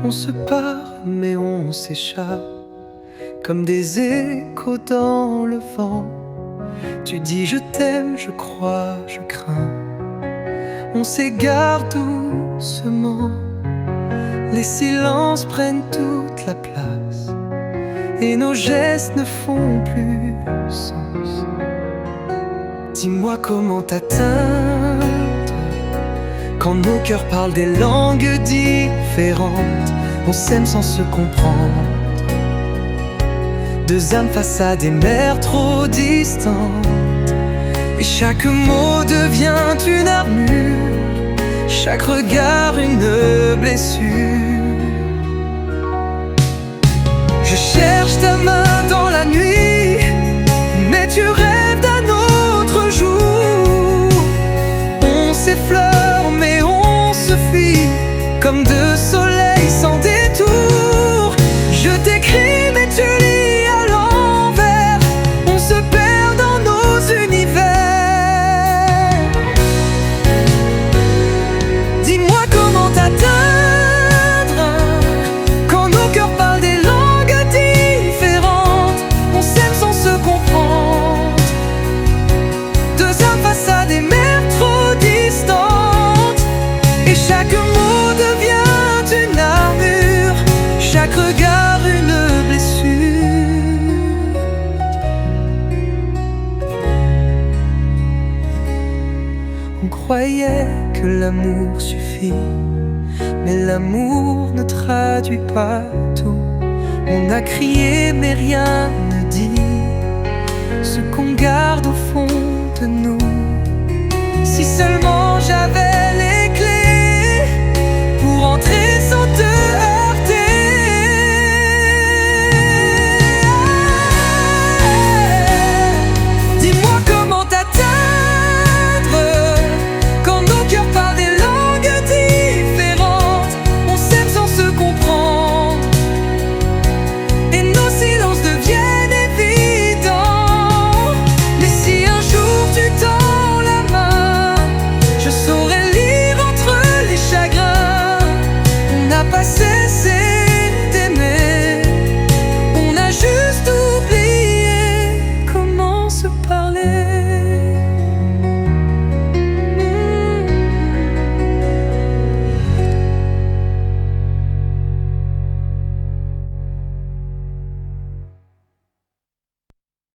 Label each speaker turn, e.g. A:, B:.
A: On se parle mais on s'échappe, comme des échos dans le vent. Tu dis je t'aime, je crois, je crains. On s'égare doucement, les silences prennent toute la place, et nos gestes ne font plus sens. Dis-moi comment t'atteindre quand nos cœurs parlent des langues différentes. On s'aime sans se comprendre, deux âmes face à des mers trop distantes. Et chaque mot devient une armure, chaque regard une blessure. Je cherche ta main dans la nuit, mais tu rêves d'un autre jour. On s'effleure mais on se fuit, comme deux soleils sans détour. Je t'écris mais tu lis à l'envers, on se perd dans nos univers. Dis-moi comment t'atteindre quand nos cœurs parlent des langues différentes. On s'aime sans se comprendre, deux âmes face à des mers trop distantes. Et chaque mot devient une armure, chaque regard une blessure. On croyait que l'amour suffit, mais l'amour ne traduit pas tout. On a crié mais rien ne dit,